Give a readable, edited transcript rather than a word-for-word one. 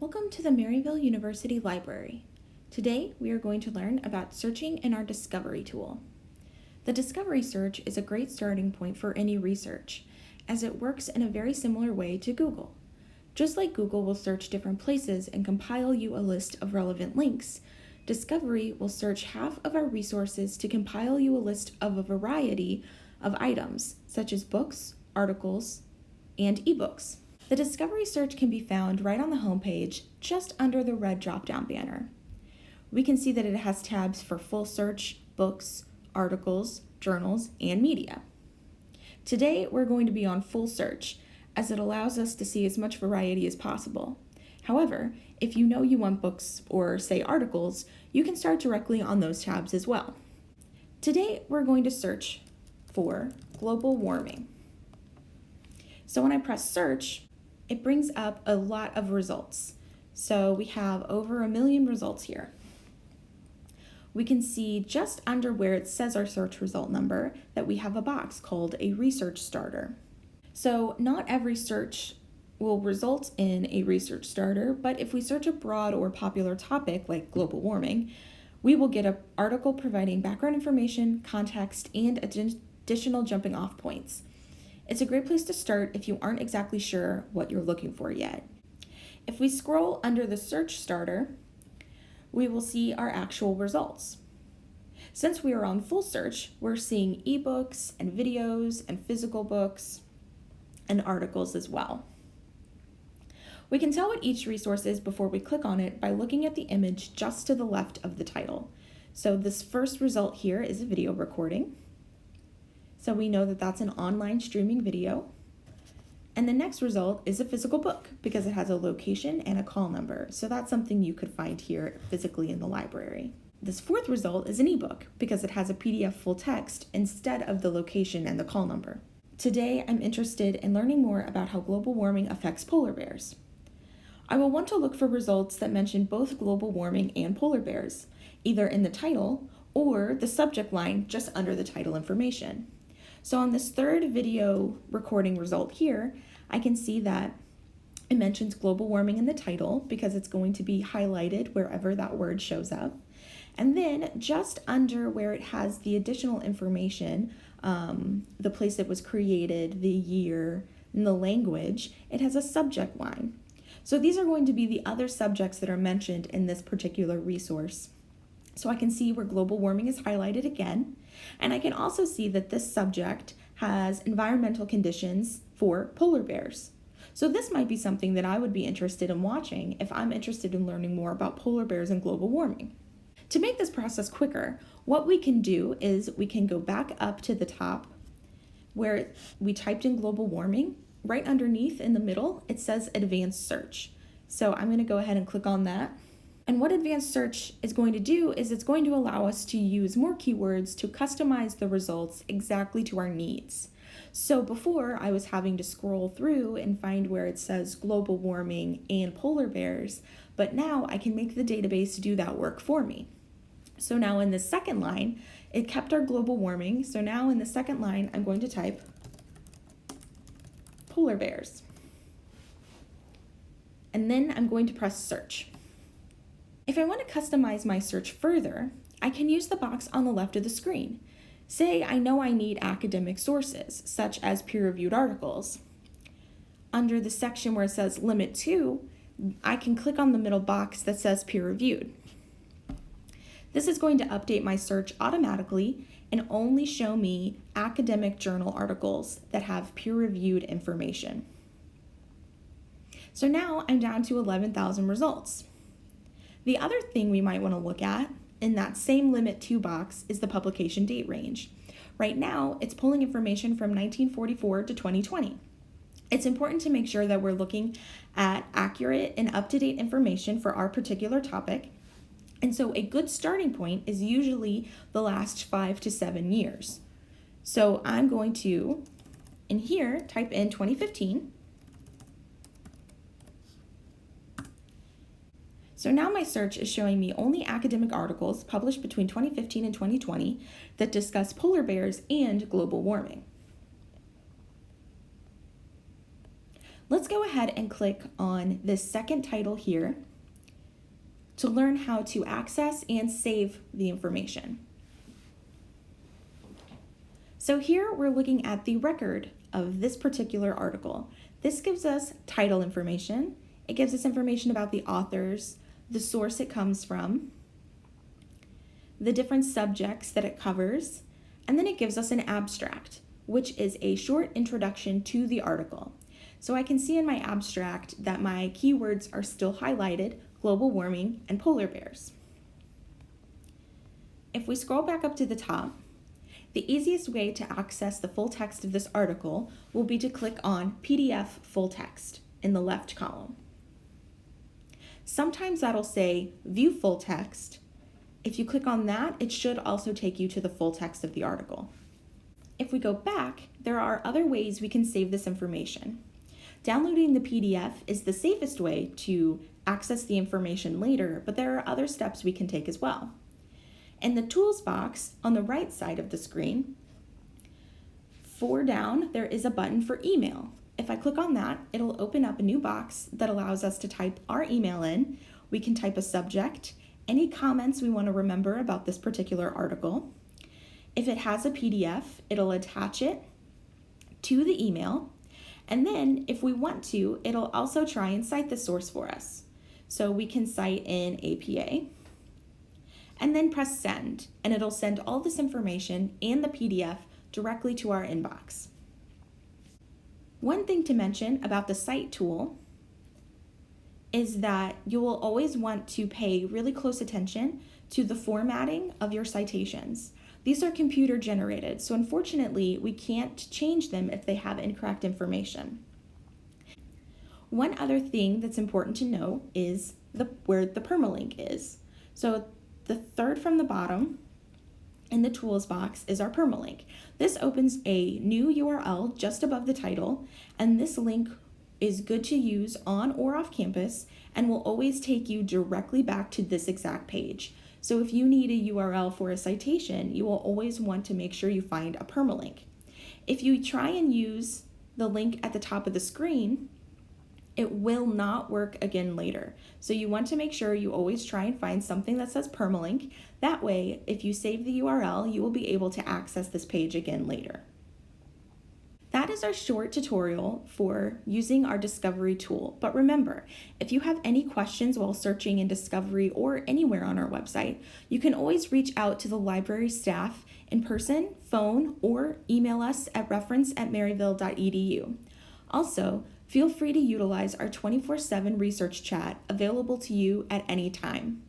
Welcome to the Maryville University Library. Today, we are going to learn about searching in our Discovery tool. The Discovery search is a great starting point for any research, as it works in a very similar way to Google. Just like Google will search different places and compile you a list of relevant links, Discovery will search half of our resources to compile you a list of a variety of items, such as books, articles, and ebooks. The Discovery search can be found right on the homepage, just under the red drop-down banner. We can see that it has tabs for full search, books, articles, journals, and media. Today, we're going to be on full search, as it allows us to see as much variety as possible. However, if you know you want books or, say, articles, you can start directly on those tabs as well. Today, we're going to search for global warming. So when I press search, it brings up a lot of results. So we have over 1 million results here. We can see just under where it says our search result number that we have a box called a research starter. So not every search will result in a research starter, but if we search a broad or popular topic like global warming, we will get an article providing background information, context, and additional jumping off points. It's a great place to start if you aren't exactly sure what you're looking for yet. If we scroll under the search starter, we will see our actual results. Since we are on full search, we're seeing ebooks and videos and physical books and articles as well. We can tell what each resource is before we click on it by looking at the image just to the left of the title. So this first result here is a video recording. So we know that that's an online streaming video. And the next result is a physical book because it has a location and a call number. So that's something you could find here physically in the library. This fourth result is an ebook because it has a PDF full text instead of the location and the call number. Today, I'm interested in learning more about how global warming affects polar bears. I will want to look for results that mention both global warming and polar bears, either in the title or the subject line just under the title information. So on this third video recording result here, I can see that it mentions global warming in the title because it's going to be highlighted wherever that word shows up. And then just under where it has the additional information, the place it was created, the year, and the language, it has a subject line. So these are going to be the other subjects that are mentioned in this particular resource. So I can see where global warming is highlighted again, and I can also see that this subject has environmental conditions for polar bears. So this might be something that I would be interested in watching if I'm interested in learning more about polar bears and global warming. To make this process quicker, what we can do is we can go back up to the top where we typed in global warming. Right underneath in the middle, it says advanced search. So I'm going to go ahead and click on that. And what advanced search is going to do is it's going to allow us to use more keywords to customize the results exactly to our needs. So before, I was having to scroll through and find where it says global warming and polar bears, but now I can make the database do that work for me. So now in the second line, it kept our global warming. So now in the second line, I'm going to type polar bears. And then I'm going to press search. If I want to customize my search further, I can use the box on the left of the screen. Say I know I need academic sources, such as peer-reviewed articles. Under the section where it says Limit To, I can click on the middle box that says peer-reviewed. This is going to update my search automatically and only show me academic journal articles that have peer-reviewed information. So now I'm down to 11,000 results. The other thing we might want to look at in that same Limit To box is the publication date range. Right now, it's pulling information from 1944 to 2020. It's important to make sure that we're looking at accurate and up-to-date information for our particular topic. And so a good starting point is usually the last 5 to 7 years. So I'm going to, in here, type in 2015. So now my search is showing me only academic articles published between 2015 and 2020 that discuss polar bears and global warming. Let's go ahead and click on this second title here to learn how to access and save the information. So here we're looking at the record of this particular article. This gives us title information. It gives us information about the authors, the source it comes from, the different subjects that it covers, and then it gives us an abstract, which is a short introduction to the article. So I can see in my abstract that my keywords are still highlighted: global warming and polar bears. If we scroll back up to the top, the easiest way to access the full text of this article will be to click on PDF full text in the left column. Sometimes that'll say view full text. If you click on that, it should also take you to the full text of the article. If we go back, there are other ways we can save this information. Downloading the PDF is the safest way to access the information later, but there are other steps we can take as well. In the Tools box on the right side of the screen, 4 down, there is a button for email. If I click on that, it'll open up a new box that allows us to type our email in. We can type a subject, any comments we want to remember about this particular article. If it has a PDF, it'll attach it to the email. And then if we want to, it'll also try and cite the source for us. So we can cite in APA and then press send, and it'll send all this information and the PDF directly to our inbox. One thing to mention about the Cite tool is that you will always want to pay really close attention to the formatting of your citations. These are computer generated, so unfortunately we can't change them if they have incorrect information. One other thing that's important to know is where the permalink is. So the third from the bottom in the Tools box is our permalink. This opens a new URL just above the title, and this link is good to use on or off campus and will always take you directly back to this exact page. So if you need a URL for a citation, you will always want to make sure you find a permalink. If you try and use the link at the top of the screen, it will not work again later. So you want to make sure you always try and find something that says permalink. That way, if you save the URL, you will be able to access this page again later. That is our short tutorial for using our Discovery tool. But remember, if you have any questions while searching in Discovery or anywhere on our website, you can always reach out to the library staff in person, phone, or email us at reference@maryville.edu. Also, feel free to utilize our 24/7 research chat available to you at any time.